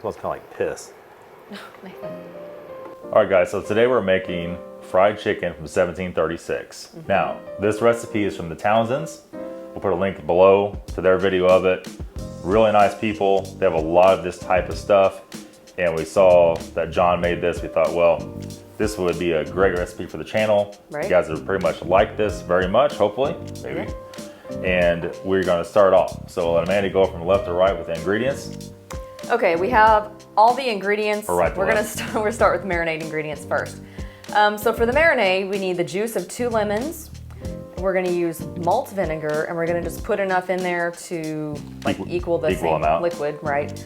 smells kind of like piss. Nathan. All right, guys, so today we're making fried chicken from 1736. Now, this recipe is from the Townsends. We'll put a link below to their video of it. Really nice people. They have a lot of this type of stuff. And we saw that John made this. We thought, well, this would be a great recipe for the channel. Right. You guys have pretty much liked this very much, hopefully, maybe. And we're gonna start off. So let Amanda go from left to right with the ingredients. Okay, we have all the ingredients. Or right to we're left. gonna start with marinade ingredients first. So for the marinade, we need the juice of 2 lemons. We're gonna use malt vinegar, and we're gonna just put enough in there to like equal the same amount. liquid, right?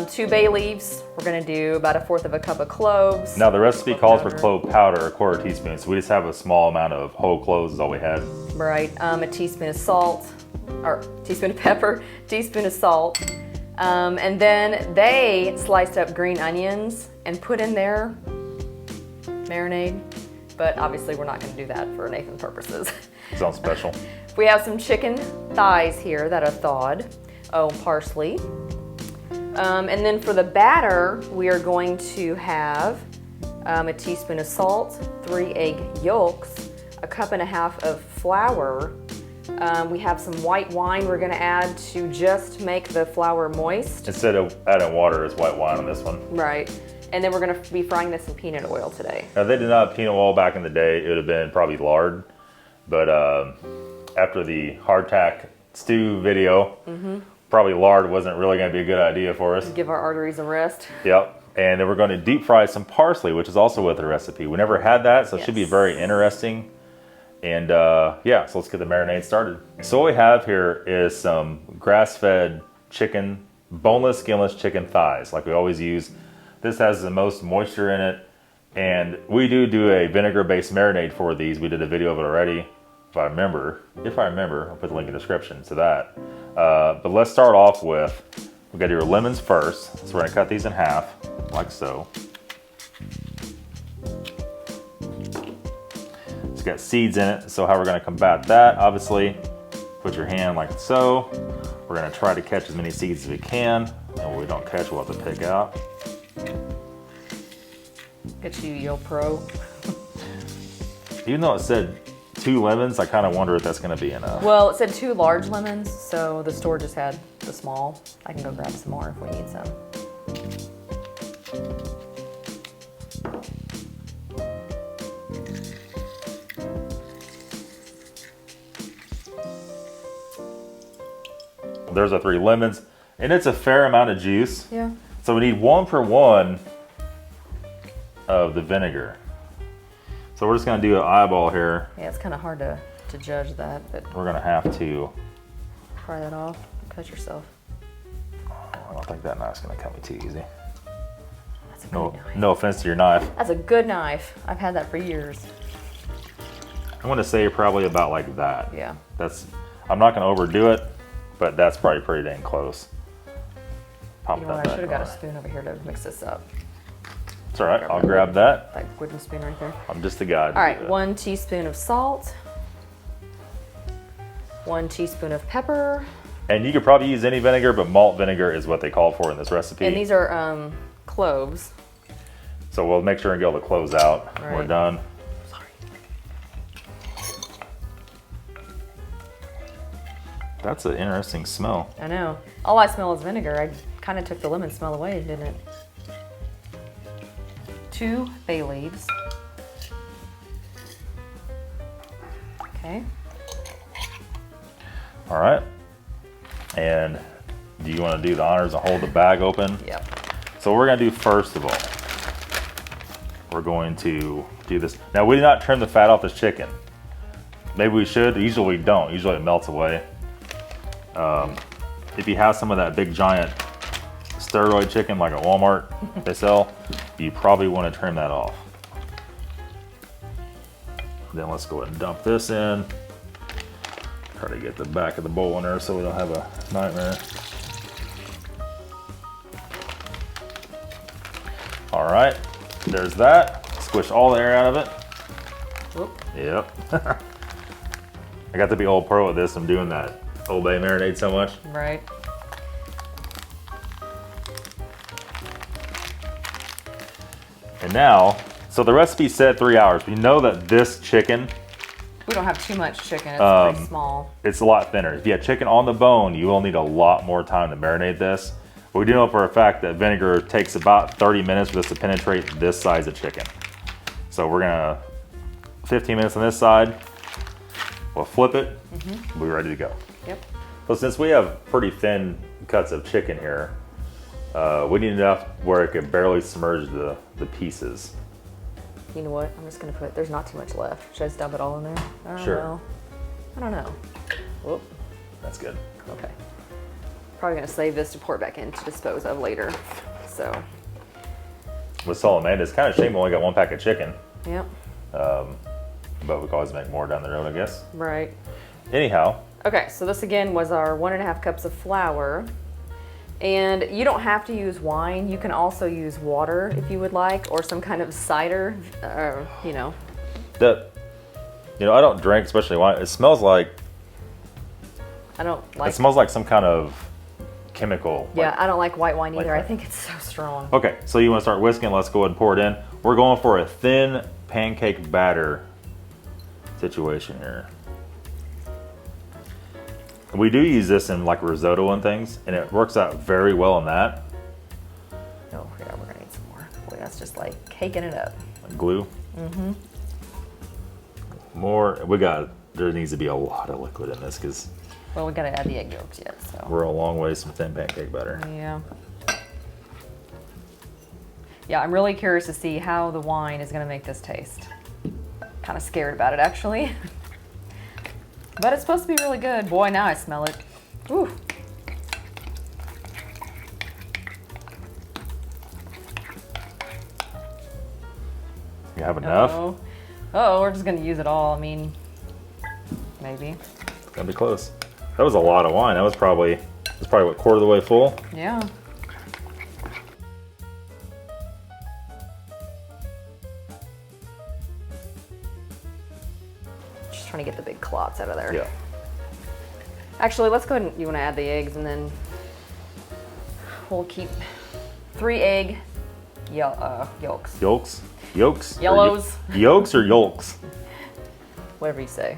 2 bay leaves. We're gonna do about 1/4 cup of cloves. Now the recipe calls for powder. clove powder, 1/4 teaspoon. So we just have a small amount of whole cloves is all we had. Right, a teaspoon of salt, or teaspoon of pepper, teaspoon of salt. And then they sliced up green onions and put in their marinade, but obviously we're not gonna do that for Nathan purposes. Sounds special. We have some chicken thighs here that are thawed. Oh, parsley. And then for the batter, we are going to have a teaspoon of salt, 3 egg yolks, 1.5 cups of flour. We have some white wine we're gonna add to just make the flour moist. Instead of adding water, it's white wine on this one. Right. And then we're gonna be frying this in peanut oil today. Now, if they did not have peanut oil back in the day, it would have been probably lard. But after the hardtack stew video, probably lard wasn't really going to be a good idea for us. Give our arteries a rest. Yep. And then we're going to deep fry some parsley, which is also with the recipe. We never had that, so it should be very interesting. And yeah, so let's get the marinade started. So what we have here is some grass-fed chicken, boneless, skinless chicken thighs, like we always use. This has the most moisture in it. And we do a vinegar-based marinade for these. We did a video of it already, if I remember. I'll put the link in the description to that. But let's start off with, we gotta do our lemons first. So we're gonna cut these in half, like so. It's got seeds in it, so how we're gonna combat that, obviously, put your hand like so. We're gonna try to catch as many seeds as we can, and what we don't catch, we'll have to pick out. Get you, yo pro. Even though it said 2 lemons, I kind of wonder if that's going to be enough. Well, it said 2 large lemons, so the store just had the small. I can go grab some more if we need some. There's our 3 lemons, and it's a fair amount of juice. Yeah. So we need 1 for 1 of the vinegar. So we're just going to do an eyeball here. Yeah, it's kind of hard to judge that, but We're going to have to. pry that off, cut yourself. I don't think that knife's going to cut me too easy. That's a good knife. No offense to your knife. That's a good knife. I've had that for years. I want to say probably about like that. Yeah. I'm not going to overdo it, but that's probably pretty dang close. Pop You know that what? I back should have got a on. spoon over here to mix this up. It's all right. I'll grab that. That wooden spoon right there. I'm just the guide. All right, 1 teaspoon of salt, 1 teaspoon of pepper, And you could probably use any vinegar, but malt vinegar is what they call for in this recipe. and these are cloves. So we'll make sure and get all the cloves out when we're Right. done. Sorry. That's an interesting smell. I know. All I smell is vinegar. I kind of took the lemon smell away, didn't it? 2 bay leaves. Okay. All right. And do you want to do the honors and hold the bag open? Yep. So what we're going to do first of all, we're going to do this. Now we did not trim the fat off this chicken. Maybe we should. Usually we don't. Usually it melts away. If you have some of that big giant steroid chicken like at Walmart they sell, you probably want to trim that off. Then let's go ahead and dump this in. Try to get the back of the bowl in there so we don't have a nightmare. All right, there's that. Squish all the air out of it. Whoop. Yep. I got to be old pro at this. I'm doing that Old Bay marinade so much. Right. And now, so the recipe said 3 hours. We know that this chicken, We don't have too much chicken. It's pretty small. it's a lot thinner. If you have chicken on the bone, you will need a lot more time to marinate this. But we do know for a fact that vinegar takes about 30 minutes for this to penetrate this size of chicken. So we're gonna, 15 minutes on this side, we'll flip it, we'll be ready to go. Yep. So since we have pretty thin cuts of chicken here, we need enough where it could barely submerge the pieces. You know what? I'm just gonna put, there's not too much left. Should I just dump it all in there? I don't Sure. know. I don't know. Whoop. That's good. Okay. Probably gonna save this to pour back in to dispose of later. So, With salamander, it's kind of a shame we only got 1 pack of chicken, yep. but we can always make more down the road, I guess. Right. Anyhow, Okay, so this again was our 1.5 cups of flour. And you don't have to use wine. You can also use water if you would like, or some kind of cider, you know. I don't drink, especially wine. It smells like, I don't it like, smells like some kind of chemical. yeah, I don't like white wine either. I that. think it's so strong. Okay, so you want to start whisking. Let's go ahead and pour it in. We're going for a thin pancake batter situation here. We do use this in like risotto and things, and it works out very well in that. Oh, yeah, we're gonna need some more. Boy, that's just like caking it up. Like glue. More. There needs to be a lot of liquid in this because Well, we gotta add the egg yolks yet, so. we're a long ways from thin pancake batter. Yeah. Yeah, I'm really curious to see how the wine is gonna make this taste. Kind of scared about it, actually. But it's supposed to be really good. Boy, now I smell it. Ooh. You have enough? Oh, we're just gonna use it all. I mean, maybe. It's gonna be close. That was a lot of wine. That was probably what, quarter of the way full? Yeah. Just trying to get the big clots out of there. Yeah. Actually, let's go ahead and, you want to add the eggs, and then we'll keep 3 egg yolks. Yolks? Yolks? Yellows. Yolks or yolks? Whatever you say.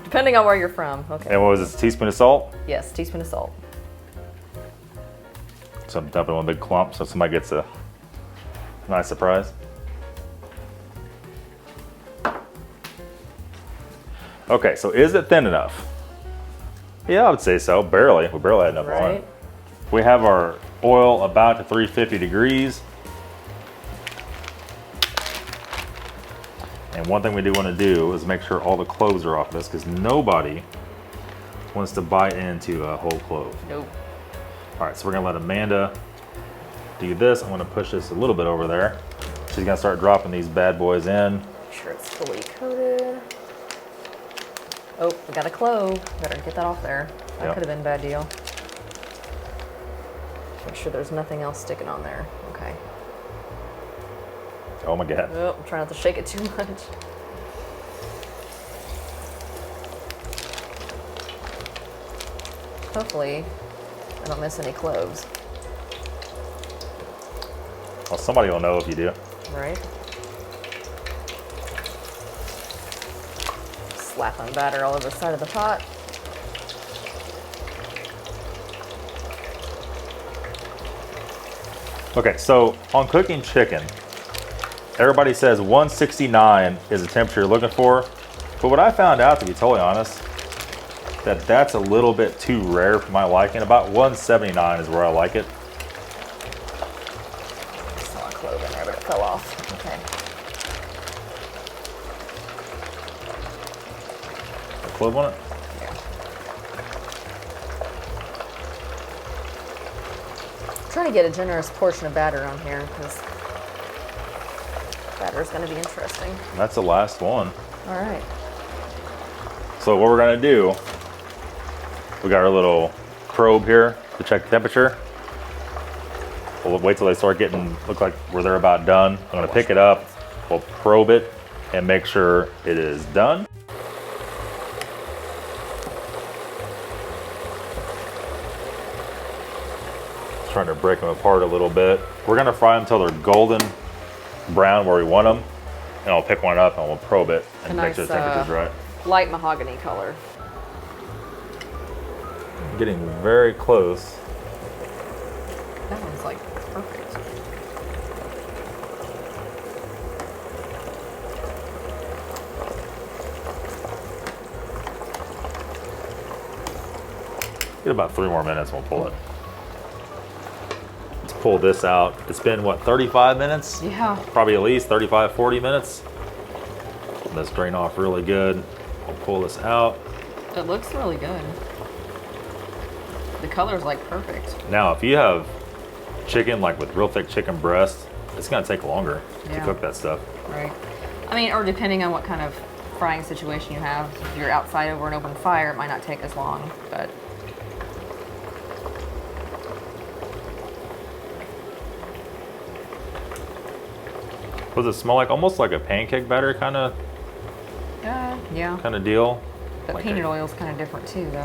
Depending on where you're from. Okay. And what was this, a teaspoon of salt? Yes, teaspoon of salt. So I'm dumping one big clump so somebody gets a nice surprise. Okay, so is it thin enough? Yeah, I would say so. Barely. We barely had enough Right. oil. We have our oil about to 350 degrees. And one thing we do want to do is make sure all the cloves are off this, because nobody wants to bite into a whole clove. Nope. All right, so we're gonna let Amanda do this. I'm gonna push this a little bit over there. She's gonna start dropping these bad boys in. Make sure it's fully coated. Oh, we got a clove. Better get that off there. That Yep. could have been a bad deal. Make sure there's nothing else sticking on there. Okay. Oh my God. Oh, try not to shake it too much. Hopefully, I don't miss any cloves. Well, somebody will know if you do. Right? Slap on batter all over the side of the pot. Okay, so on cooking chicken, everybody says 169 is the temperature you're looking for. But what I found out, to be totally honest, that's a little bit too rare for my liking. About 179 is where I like it. Saw a clove in there, but it fell off. Okay. A clove on it? Yeah. Trying to get a generous portion of batter on here because batter is going to be interesting. That's the last one. All right. So what we're gonna do, we got our little probe here to check the temperature. We'll wait till they start getting, look like they're about done. I'm gonna pick it up, we'll probe it and make sure it is done. Trying to break them apart a little bit. We're gonna fry them until they're golden brown where we want them, and I'll pick one up and we'll probe it and make sure the temperature's right. Light mahogany color. Getting very close. That one's like perfect. Get about 3 more minutes and we'll pull it. Let's pull this out. It's been what, 35 minutes? Yeah. Probably at least 35, 40 minutes. Let's drain off really good. We'll pull this out. It looks really good. The color's like perfect. Now, if you have chicken like with real thick chicken breast, it's gonna take longer to cook that stuff. Right. I mean, or depending on what kind of frying situation you have. If you're outside over an open fire, it might not take as long, but. Does it smell like almost like a pancake batter kind of Yeah. kind of deal? But Like peanut oil's kind of different too, though.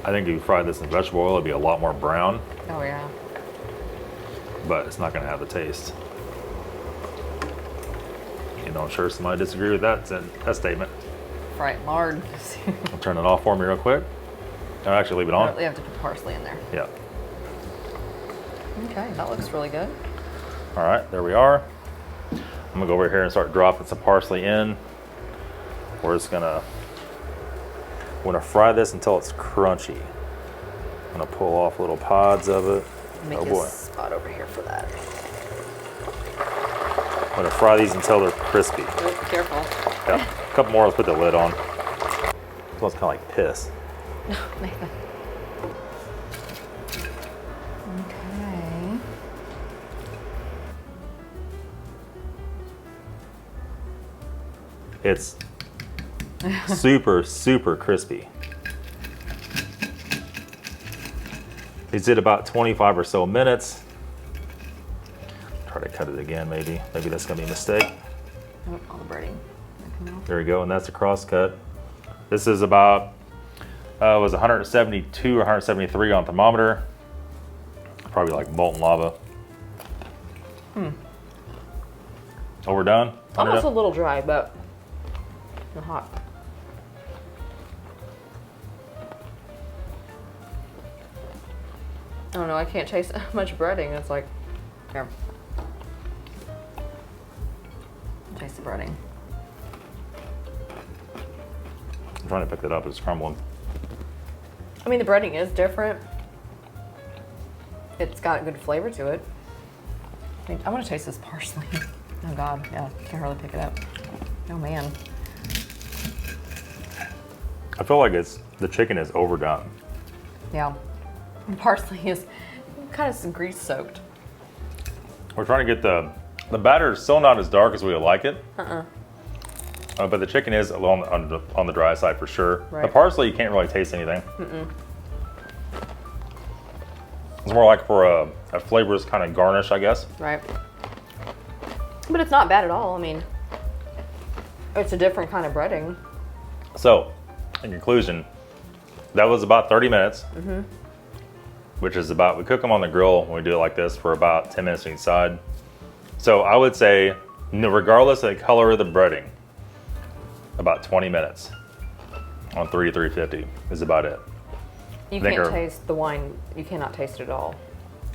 I think if you fry this in vegetable oil, it'd be a lot more brown, Oh yeah. but it's not gonna have the taste. You know, I'm sure somebody disagree with that statement. Fry it in lard. I'll turn it off for me real quick. I'll actually leave it on. You have to put parsley in there. Yeah. Okay, that looks really good. All right, there we are. I'm gonna go over here and start dropping some parsley in. We're just gonna fry this until it's crunchy. I'm gonna pull off little pods of it. Make Oh a boy. spot over here for that. I'm gonna fry these until they're crispy. Oh, careful. Yeah, a couple more, let's put the lid on. It smells kind of like piss. Nathan. Okay. It's super, super crispy. These did about 25 or so minutes. Try to cut it again, maybe. Maybe that's gonna be a mistake. Oh, all the breading. There we go, and that's a cross cut. This is about, was 172 or 173 on thermometer. Probably like molten lava. Oh, we're done? Almost a little dry, but not hot. I don't know, I can't taste much breading. It's like, here. Taste the breading. I'm trying to pick that up, it's crumbling. I mean, the breading is different. It's got a good flavor to it. I want to taste this parsley. Oh God, yeah, can't hardly pick it up. Oh man. I feel like the chicken is overdone. Yeah. And parsley is kind of grease soaked. We're trying to get the batter is still not as dark as we would like it. But the chicken is on the dry side for sure. Right. The parsley, you can't really taste anything. It's more like for a flavorless kind of garnish, I guess. Right. But it's not bad at all. I mean, it's a different kind of breading. So, in conclusion, that was about 30 minutes. Which is about, we cook them on the grill when we do it like this for about 10 minutes on each side. So I would say, regardless of the color of the breading, about 20 minutes on 3 to 350 is about it. You can't taste the wine. You cannot taste it at all.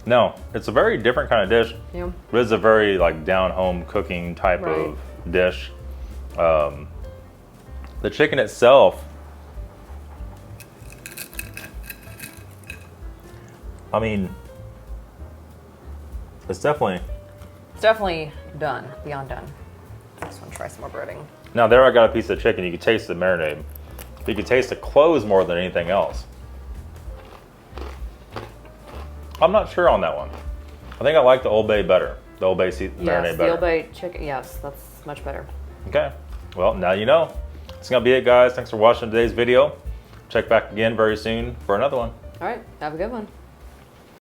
No, it's a very different kind of dish. Yeah. It is a very like down-home cooking type of dish. The chicken itself, I mean, it's definitely done, beyond done. I just want to try some more breading. Now there I got a piece of chicken. You can taste the marinade. You can taste the cloves more than anything else. I'm not sure on that one. I think I like the Old Bay better. The Old Bay marinade better. The Old Bay chicken, yes, that's much better. Okay. Well, now you know. That's going to be it, guys. Thanks for watching today's video. Check back again very soon for another one. All right, have a good one.